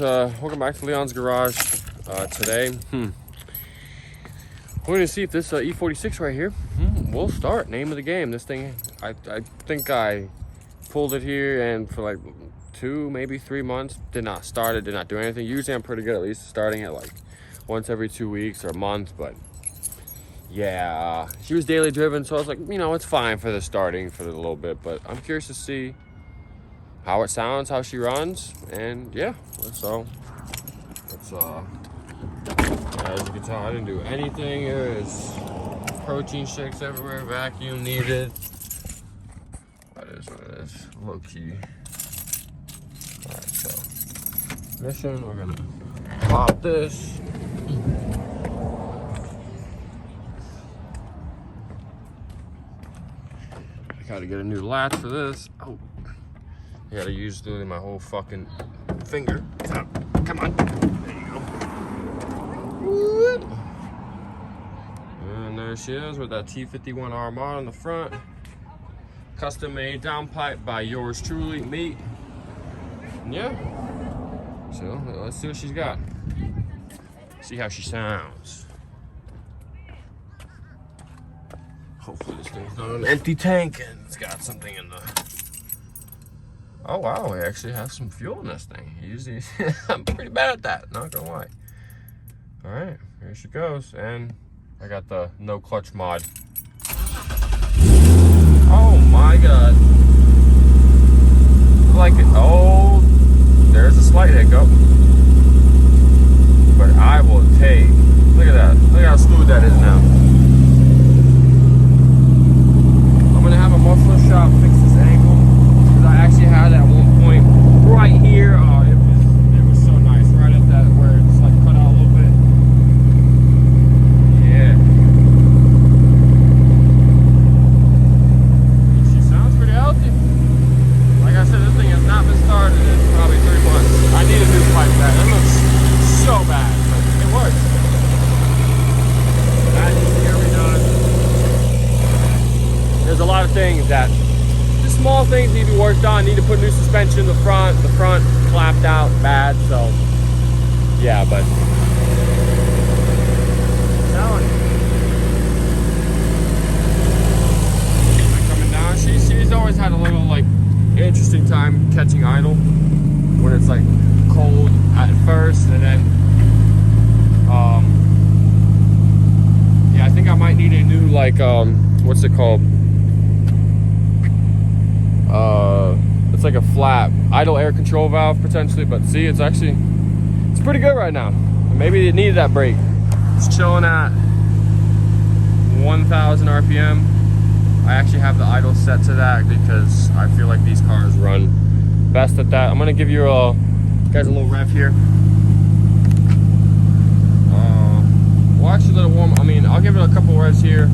Welcome back to Leon's Garage. Today, we're gonna see if this E46 right here will start. Name of the game. This thing, I think I pulled it here and for like 2, maybe 3 months, did not start it, did not do anything. Usually I'm pretty good at least starting it like once every 2 weeks or a month, but yeah, she was daily driven, so I was like, you know, it's fine for the starting for a little bit, but I'm curious to see how it sounds, how she runs, and yeah, so let's as you can tell, I didn't do anything. There is protein shakes everywhere, vacuum needed. That is what it is, low key. All right, so mission, we're gonna pop this. I gotta get a new latch for this. Oh. I gotta use literally my whole fucking finger. So, come on. There you go. And there she is with that T51R mod on the front. Custom made downpipe by yours truly, me. And yeah. So let's see what she's got. See how she sounds. Hopefully this thing's not an empty tank and it's got something in the... Oh wow, we actually have some fuel in this thing. Usually, I'm pretty bad at that, not gonna lie. All right, here she goes. And I got the no clutch mod. Oh my God. Like it, oh, there's a slight hiccup. But I will take, look at that. Look how smooth that is now. I'm gonna have a muffler shop fix this angle. I actually had at one point right here. Oh, it was so nice. Right at that where it's like cut out a little bit. Yeah. She sounds pretty healthy. Like I said, this thing has not been started in probably 3 months. I need a new pipe bag. That looks so bad, but it works. That needs to get redone. There's a lot of things that small things need to be worked on. Need to put new suspension in the front. The front flapped out bad, so yeah, but coming down. She's always had a little like interesting time catching idle when it's like cold at first, and then yeah, I think I might need a new like what's it called? It's like a flat idle air control valve potentially, but see, it's pretty good right now. Maybe it needed that brake. It's chilling at 1,000 RPM. I actually have the idle set to that because I feel like these cars run best at that. I'm gonna give you guys a little rev here. We'll actually let it warm. I mean, I'll give it a couple revs here,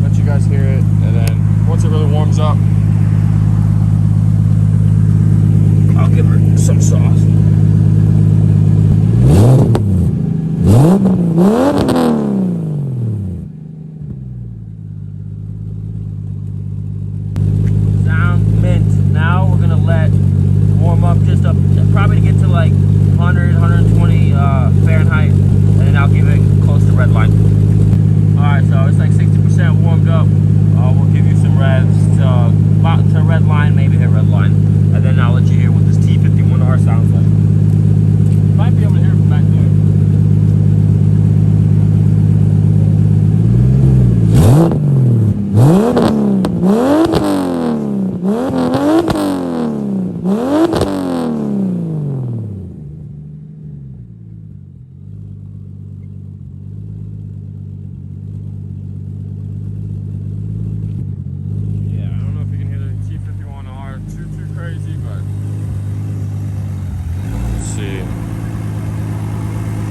let you guys hear it, and then once it really warms up, I'll give her some sauce. Sound mint. Now we're gonna let warm up just up, probably to get to like 100, 120 Fahrenheit, and then I'll give it close to red line. All right, so it's like 60% warmed up. We'll give you some revs to about to red line, maybe hit red line, and then I'll let you hear what this T51R sounds like. You might be able to hear it from back there.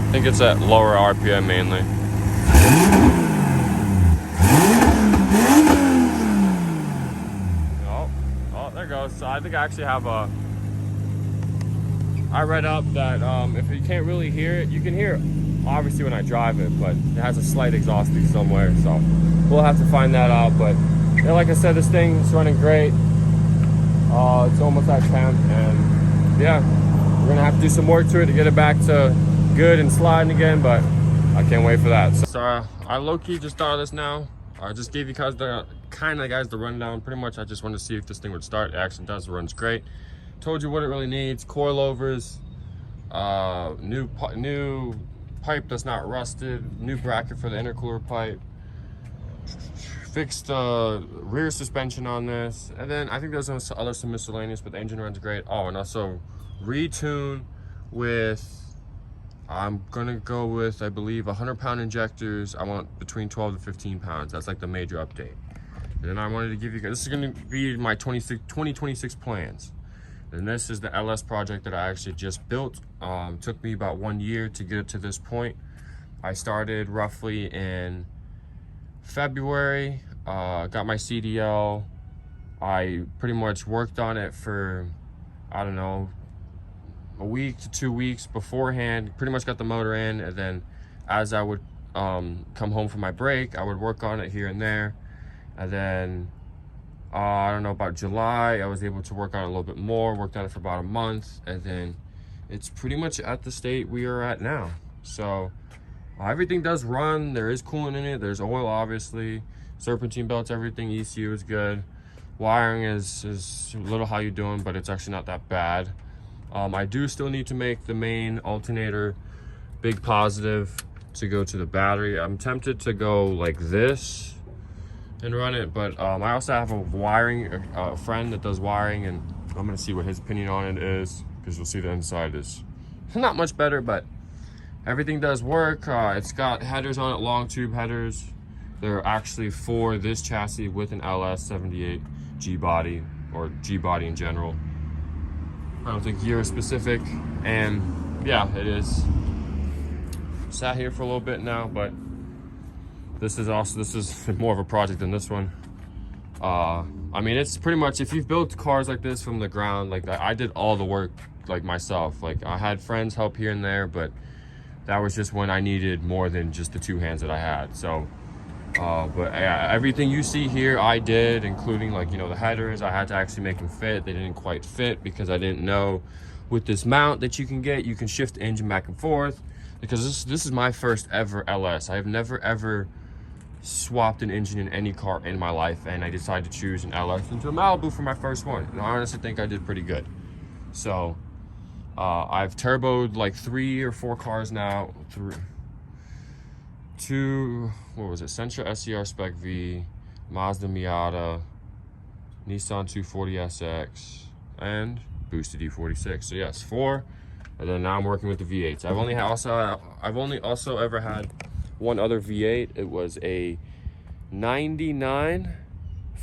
I think it's at lower RPM mainly. Oh, there goes. So I think I actually have I read up that if you can't really hear it, you can hear it obviously when I drive it, but it has a slight exhaust leak somewhere, so we'll have to find that out. But yeah, like I said, this thing is running great. It's almost at temp, and yeah, We're gonna have to do some work to it to get it back to good and sliding again, but I can't wait for that. So I low-key just thought of this now. I just gave you guys the rundown. Pretty much I just wanted to see if this thing would start. It actually does, runs great. Told you what it really needs: coilovers, new pipe that's not rusted, new bracket for the intercooler pipe, fixed the rear suspension on this, and then I think there's some miscellaneous, but the engine runs great. Oh, and also retune with, I'm gonna go with, I believe, 100-pound injectors. I want between 12 to 15 pounds. That's like the major update. And then I wanted to give you guys, this is gonna be my 2026 plans. And this is the LS project that I actually just built. Took me about 1 year to get it to this point. I started roughly in February, got my CDL. I pretty much worked on it for, I don't know, a week to 2 weeks beforehand. Pretty much got the motor in, and then as I would come home from my break, I would work on it here and there. And then I don't know, about July, I was able to work on it a little bit more, worked on it for about a month, and then it's pretty much at the state we are at now. So everything does run. There is coolant in it, there's oil obviously, serpentine belts, everything, ECU is good. Wiring is a little how you doing, but it's actually not that bad. I do still need to make the main alternator big positive to go to the battery. I'm tempted to go like this and run it, but I also have a friend that does wiring, and I'm gonna see what his opinion on it is, because you'll see the inside is not much better, but everything does work. It's got headers on it, long tube headers. They're actually for this chassis with an LS78 G body, or G body in general. I don't think year specific, and yeah, it is. Sat here for a little bit now, but this is more of a project than this one. I mean, it's pretty much, if you've built cars like this from the ground, like that, I did all the work like myself. Like, I had friends help here and there, but that was just when I needed more than just the 2 hands that I had. So but yeah, everything you see here I did, including, like, you know, the headers. I had to actually make them fit. They didn't quite fit because I didn't know with this mount that you can shift the engine back and forth, because this is my first ever LS. I have never ever swapped an engine in any car in my life, and I decided to choose an LS into a Malibu for my first one, and I honestly think I did pretty good. So I've turboed like 3 or 4 cars now. What was it? Sentra SCR Spec V, Mazda Miata, Nissan 240SX, and boosted E46. So yes, 4. And then now I'm working with the V8s. I've only also ever had one other V8. It was a 99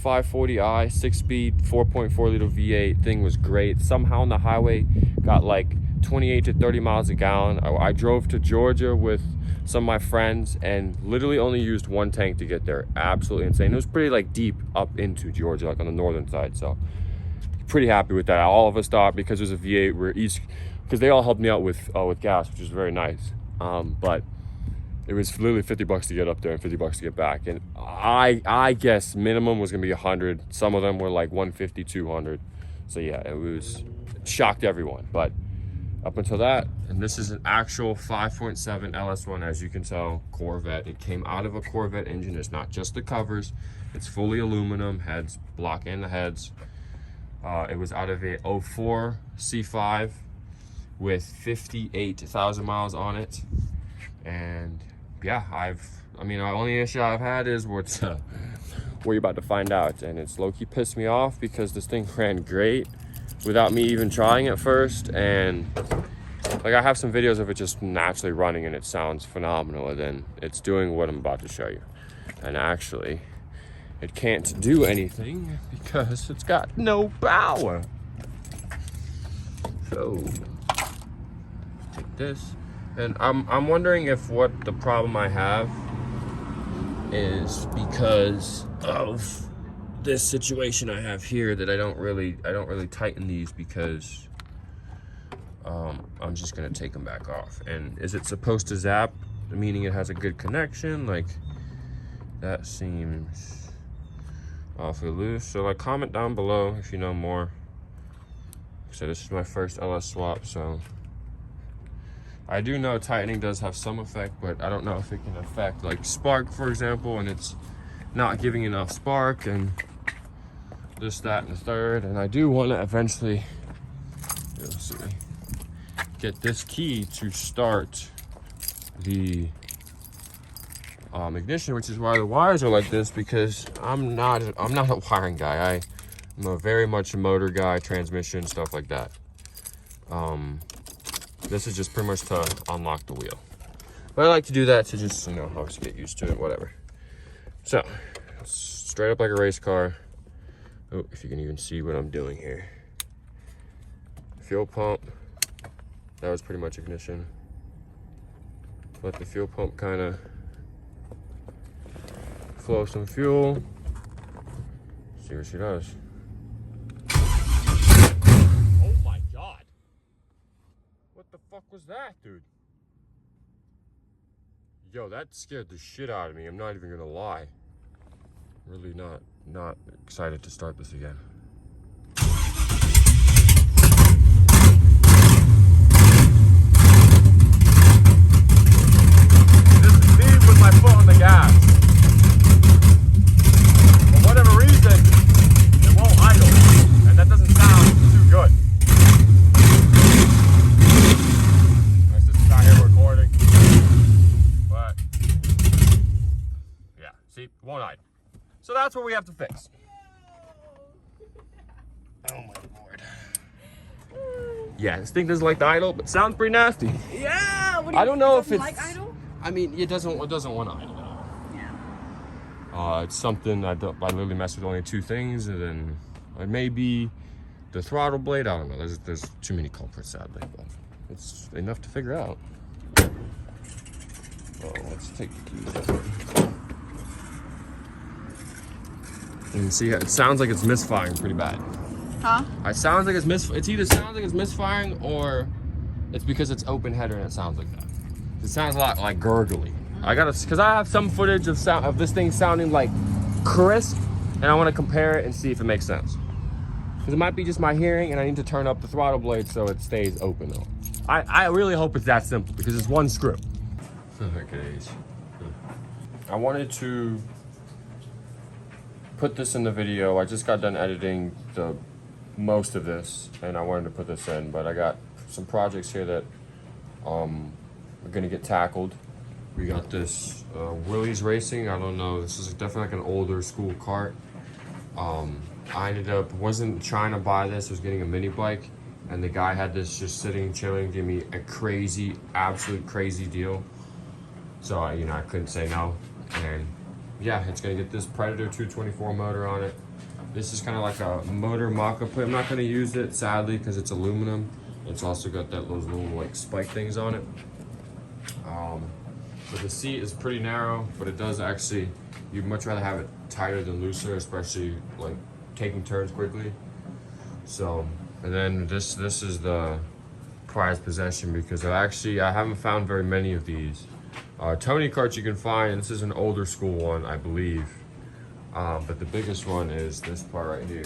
540i 6-speed 4.4 liter V8. Thing was great. Somehow on the highway got like 28 to 30 miles a gallon. I drove to Georgia with some of my friends and literally only used 1 tank to get there. Absolutely insane. It was pretty like deep up into Georgia, like on the northern side. So pretty happy with that. All of us thought, because it was a V8, because they all helped me out with gas, which was very nice. But it was literally $50 to get up there and $50 to get back. And I guess minimum was gonna be 100. Some of them were like 150, 200. So yeah, it shocked everyone. But up until that, and this is an actual 5.7 LS1, as you can tell, Corvette. It came out of a Corvette engine. It's not just the covers. It's fully aluminum, heads, block and the heads. It was out of a 04 C5 with 58,000 miles on it. And yeah, the only issue I've had is what you're about to find out. And it's low-key pissed me off, because this thing ran great without me even trying it first. And like, I have some videos of it just naturally running and it sounds phenomenal, and then it's doing what I'm about to show you. And actually, it can't do anything because it's got no power. So take this, and I'm wondering if what the problem I have is because of this situation I have here, that I don't really tighten these, because I'm just gonna take them back off. And is it supposed to zap, meaning it has a good connection? Like, that seems awfully loose. So like, comment down below if you know more. So this is my first LS swap, so I do know tightening does have some effect, but I don't know if it can affect like spark, for example, and it's not giving enough spark and this, that, and the third. And I do want to eventually, you'll see, get this key to start the ignition, which is why the wires are like this, because I'm not a wiring guy. I'm a very much a motor guy, transmission, stuff like that. This is just pretty much to unlock the wheel. But I like to do that to just, you know, obviously get used to it, whatever. So, straight up like a race car. Oh, if you can even see what I'm doing here. Fuel pump. That was pretty much ignition. Let the fuel pump kind of flow some fuel. See what she does. Oh my God. What the fuck was that, dude? Yo, that scared the shit out of me. I'm not even gonna lie. Really not excited to start this again. This is me with my foot on the gas. For whatever reason, it won't idle, and that doesn't sound too good. My sister's not here recording, but yeah, see, it won't idle. So that's what we have to fix. Oh my lord. Yeah, this thing doesn't like the idle, but sounds pretty nasty. Yeah. What do you I don't know if it's like idle. I mean, it doesn't want idle. Yeah. It's something I literally mess with only two things, and then it may be the throttle blade. I don't know. There's too many culprits, sadly, but it's enough to figure out. Oh, let's take the keys out. You can see it sounds like it's misfiring pretty bad. Huh? It sounds like it's either sounds like it's misfiring, or it's because it's open header and it sounds like that. It sounds a lot like gurgly. Because I have some footage of this thing sounding like crisp, and I want to compare it and see if it makes sense. Because it might be just my hearing, and I need to turn up the throttle blade so it stays open though. I really hope it's that simple, because it's one screw. Okay. I wanted to put this in the video. I just got done editing most of this, and I wanted to put this in, but I got some projects here that are gonna get tackled. We got this Willys Racing. I don't know, this is definitely like an older school kart. I wasn't trying to buy this, I was getting a mini bike, and the guy had this just sitting, chilling, give me a crazy, absolute crazy deal. So I couldn't say no, and yeah, it's gonna get this Predator 224 motor on it. This is kind of like a motor mock-up plate. I'm not gonna use it, sadly, because it's aluminum. It's also got those little like spike things on it. But the seat is pretty narrow, but it does actually, you'd much rather have it tighter than looser, especially like taking turns quickly. So, and then this is the prized possession, because I haven't found very many of these. Tony karts you can find, this is an older school one, I believe. But the biggest one is this part right here.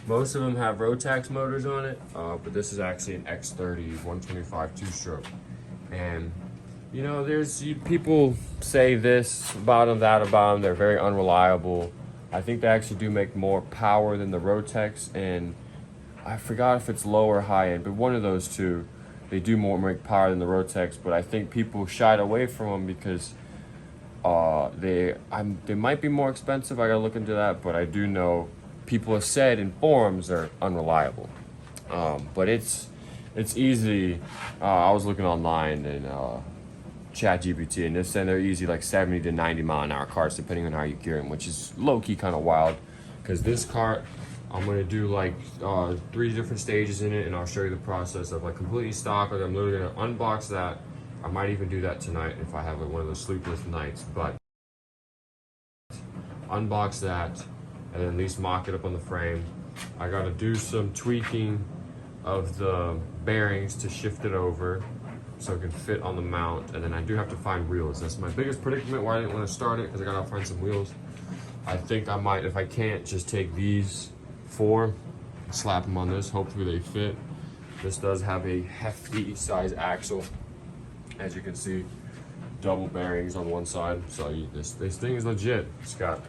Most of them have Rotax motors on it, but this is actually an X30 125 two-stroke. And people say this about them, that about them. They're very unreliable. I think they actually do make more power than the Rotax, and I forgot if it's low or high end, but one of those two. They do make power than the Rotax, but I think people shied away from them because they might be more expensive. I gotta look into that, but I do know people have said in forums they're unreliable. But it's easy. I was looking online and ChatGPT, and they're saying they're easy like 70 to 90 mile an hour cars, depending on how you gear them, which is low-key kind of wild, because this cart, I'm gonna do like 3 different stages in it, and I'll show you the process of like completely stock. Like I'm literally gonna unbox that. I might even do that tonight if I have like one of those sleepless nights, but unbox that and then at least mock it up on the frame. I gotta do some tweaking of the bearings to shift it over so it can fit on the mount, and then I do have to find wheels. That's my biggest predicament why I didn't want to start it, because I gotta find some wheels. I think I might, if I can't, just take these 4, slap them on this, hopefully they fit. This does have a hefty size axle, as you can see. Double bearings on one side, so this thing is legit. It's got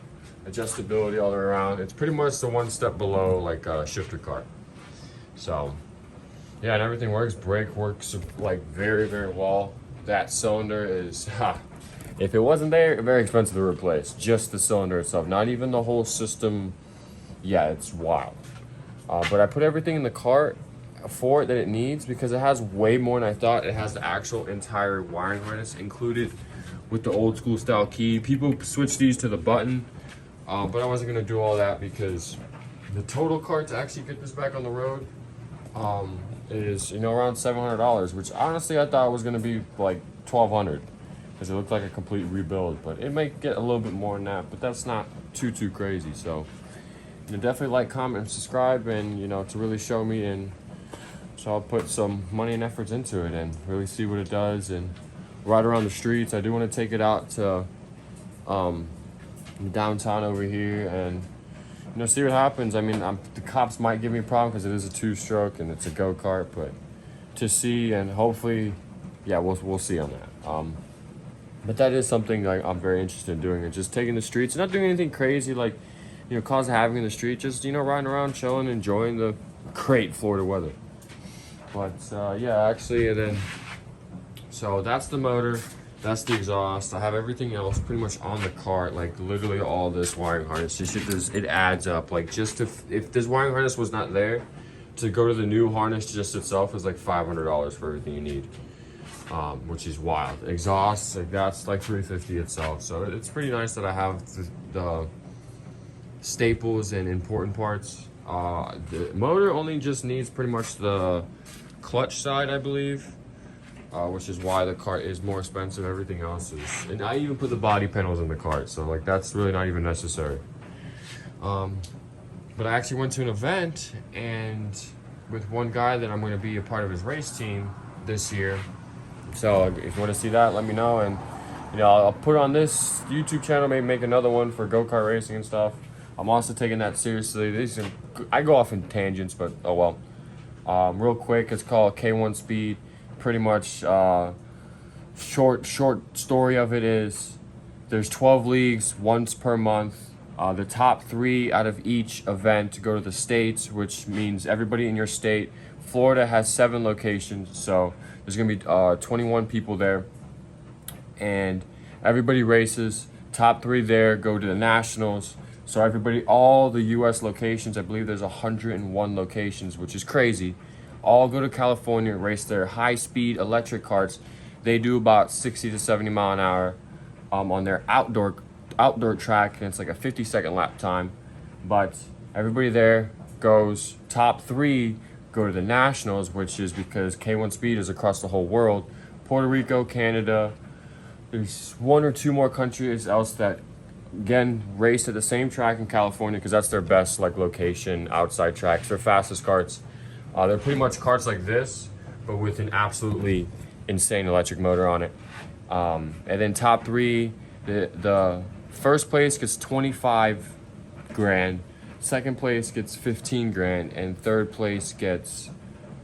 adjustability all the way around. It's pretty much the one step below like a shifter cart. So yeah, and everything works. Brake works like very, very well. That cylinder is, if it wasn't there, very expensive to replace. Just the cylinder itself, not even the whole system. Yeah, it's wild. But I put everything in the cart for it that it needs because it has way more than I thought. It has the actual entire wiring harness included with the old school style key. People switch these to the button, but I wasn't gonna do all that because the total cart to actually get this back on the road is around $700, which honestly I thought was gonna be like $1,200 because it looked like a complete rebuild. But it might get a little bit more than that, but that's not too crazy. So definitely like, comment, and subscribe, and to really show me, and so I'll put some money and efforts into it and really see what it does and ride around the streets. I do want to take it out to downtown over here and see what happens. I mean, the cops might give me a problem because it is a 2-stroke and it's a go-kart, but to see, and hopefully, yeah, we'll see on that. But that is something like I'm very interested in doing, and just taking the streets, not doing anything crazy like cause havoc in the street, just riding around, chilling, enjoying the great Florida weather. But yeah, actually, and then so that's the motor, that's the exhaust. I have everything else pretty much on the cart, like literally all this wiring harness. It adds up. Like, just if this wiring harness was not there, to go to the new harness just itself is like $500 for everything you need, which is wild. Exhaust, like that's like $350 itself. So it's pretty nice that I have the staples and important parts. The motor only just needs pretty much the clutch side, I believe, which is why the cart is more expensive. Everything else is, and I even put the body panels in the cart, so like that's really not even necessary. But I actually went to an event and with one guy that I'm going to be a part of his race team this year. So if you want to see that, let me know, and I'll put it on this YouTube channel, maybe make another one for go-kart racing and stuff. I'm also taking that seriously. I go off in tangents, but oh well. Real quick, it's called K1 Speed. Pretty much, short story of it is, there's 12 leagues, once per month. The top 3 out of each event go to the states, which means everybody in your state. Florida has 7 locations, so there's gonna be 21 people there, and everybody races. Top 3 there go to the nationals. So everybody, all the U.S. locations, I believe there's 101 locations, which is crazy, all go to California, race their high-speed electric karts. They do about 60 to 70 mile an hour on their outdoor track, and it's like a 50-second lap time. But everybody there goes, top 3 go to the nationals, which is because K1 Speed is across the whole world. Puerto Rico, Canada, there's 1 or 2 more countries else that again race at the same track in California because that's their best like location, outside tracks, their fastest karts. They're pretty much karts like this, but with an absolutely insane electric motor on it. And then top 3, the first place gets 25 grand, second place gets 15 grand, and third place gets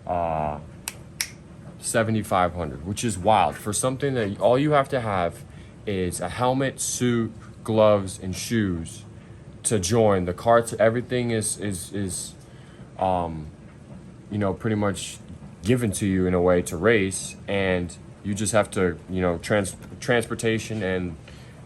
7,500, which is wild for something that all you have to have is a helmet, suit, gloves, and shoes to join the carts. Everything is pretty much given to you in a way to race, and you just have to transportation, and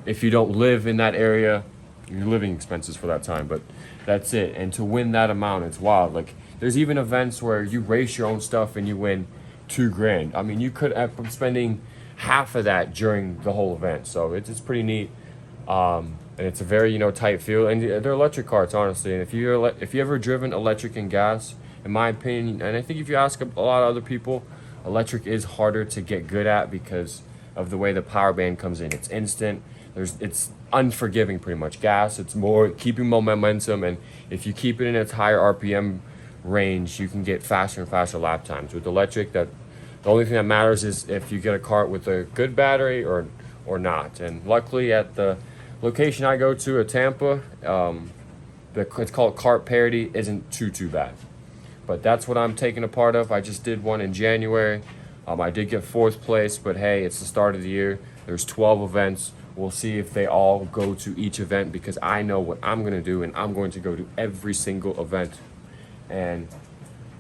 if you don't live in that area, your living expenses for that time, but that's it. And to win that amount, it's wild. Like, there's even events where you race your own stuff and you win 2 grand. I mean, you could end up spending half of that during the whole event, so it's pretty neat. And it's a very tight field, and they're electric karts, honestly. And if you ever driven electric and gas, in my opinion, and I think if you ask a lot of other people, electric is harder to get good at because of the way the power band comes in. It's instant. It's unforgiving, pretty much. Gas, it's more keeping momentum, and if you keep it in its higher RPM range, you can get faster and faster lap times. With electric, the only thing that matters is if you get a kart with a good battery or not. And luckily, at the location I go to at Tampa, it's called Kart Parity, isn't too bad. But that's what I'm taking a part of. I just did one in January. I did get 4th place, but hey, it's the start of the year. There's 12 events. We'll see if they all go to each event, because I know what I'm going to do, and I'm going to go to every single event. And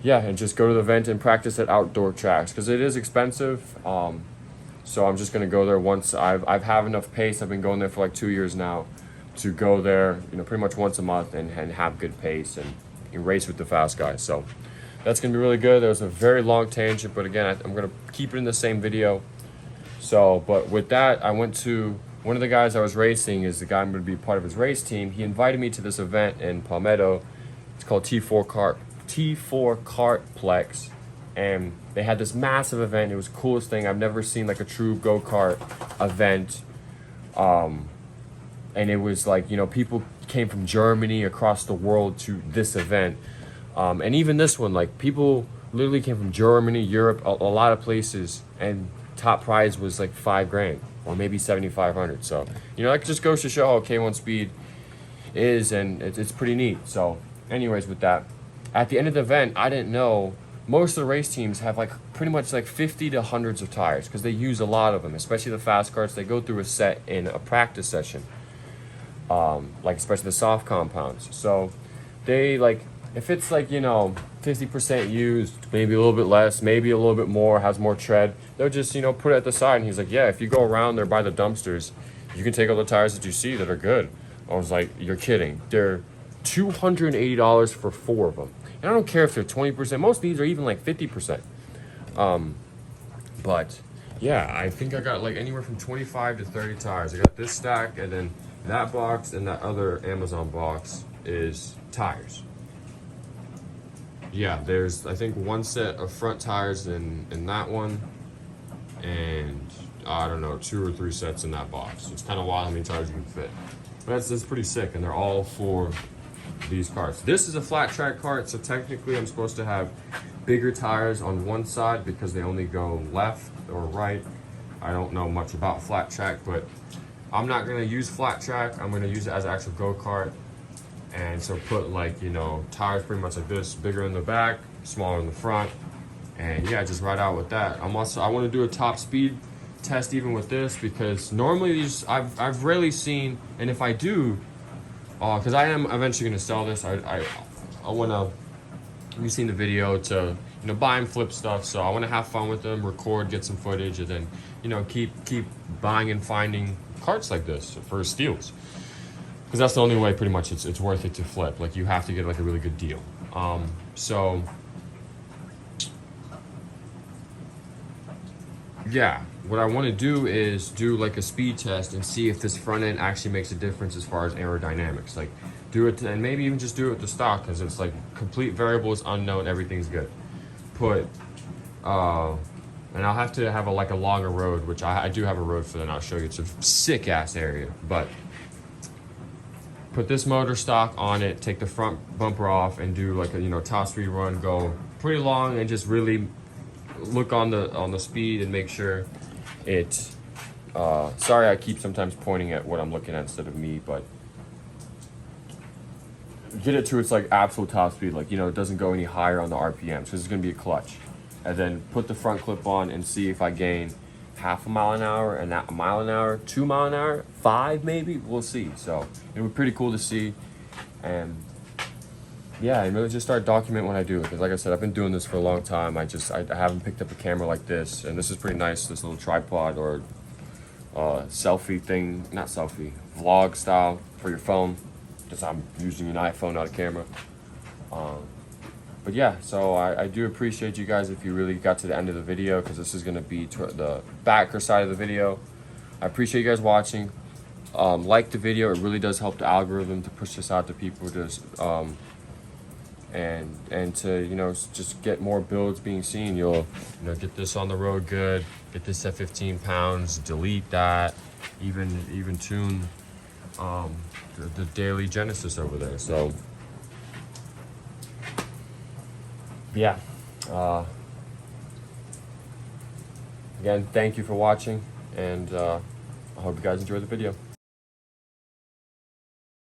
yeah, and just go to the event and practice at outdoor tracks, because it is expensive. So I'm just going to go there once. I've have enough pace. I've been going there for like 2 years now to go there, pretty much once a month and have good pace and race with the fast guys. So that's going to be really good. There was a very long tangent, but again, I'm going to keep it in the same video. So, but with that, I went to one of the guys I was racing is the guy I'm going to be part of his race team. He invited me to this event in Palmetto. It's called T4 Kartplex. And they had this massive event. It was the coolest thing. I've never seen like a true go-kart event. And it was like, people came from Germany across the world to this event. And even this one, like people literally came from Germany, Europe, a lot of places. And top prize was like $5,000 or maybe 7,500. So, that just goes to show how K1 Speed is, and it's pretty neat. So anyways, with that, at the end of the event, I didn't know most of the race teams have like pretty much like 50 to hundreds of tires, because they use a lot of them, especially the fast carts. They go through a set in a practice session, like especially the soft compounds. So they like, if it's like 50% used, maybe a little bit less, maybe a little bit more, has more tread, they'll just put it at the side. And he's like, yeah, if you go around there by the dumpsters, you can take all the tires that you see that are good. I was like, you're kidding. They're $280 for 4 of them. And I don't care if they're 20%. Most of these are even like 50%. But yeah, I think I got like anywhere from 25 to 30 tires. I got this stack, and then that box and that other Amazon box is tires. Yeah, there's I think one set of front tires in that one, and I don't know, 2 or 3 sets in that box. It's kind of wild how many tires you can fit. But that's pretty sick, and they're all for these carts. This is a flat track cart, so technically I'm supposed to have bigger tires on one side because they only go left or right. I don't know much about flat track, but I'm not going to use flat track. I'm going to use it as an actual go-kart. And so put like, tires pretty much like this, bigger in the back, smaller in the front. And yeah, just ride out with that. I want to do a top speed test even with this, because normally these I've rarely seen, and if I do, because I am eventually going to sell this, I want to, you've seen the video, to buy and flip stuff, so I want to have fun with them, record, get some footage, and then keep buying and finding carts like this for steals, because that's the only way pretty much it's worth it to flip. Like, you have to get like a really good deal. So yeah, what I want to do is do like a speed test and see if this front end actually makes a difference as far as aerodynamics. Like, do it, and maybe even just do it with the stock, because it's like complete variable is unknown, everything's good. Put and I'll have to have a longer road, which I do have a road for that, and I'll show you. It's a sick ass area. But put this motor stock on it, take the front bumper off, and do like a top speed run, go pretty long, and just really look on the speed and make sure it sorry, I keep sometimes pointing at what I'm looking at instead of me, but get it to its like absolute top speed, like it doesn't go any higher on the RPMs, because it's going to be a clutch. And then put the front clip on and see if I gain half a mile an hour, and that a mile an hour, 2 mile an hour, 5 maybe, we'll see. So it would be pretty cool to see. And yeah, I really just start documenting what I do, because like I said, I've been doing this for a long time. I haven't picked up a camera like this, and this is pretty nice, this little tripod or selfie thing, not selfie, vlog style for your phone, because I'm using an iPhone, not a camera. But yeah, so I do appreciate you guys if you really got to the end of the video, because this is going to be the backer side of the video. I appreciate you guys watching. Like the video, it really does help the algorithm to push this out to people, and to just get more builds being seen. You'll get this on the road good, get this at 15 pounds, delete that, even tune the daily Genesis over there. So yeah, again, thank you for watching, and I hope you guys enjoyed the video.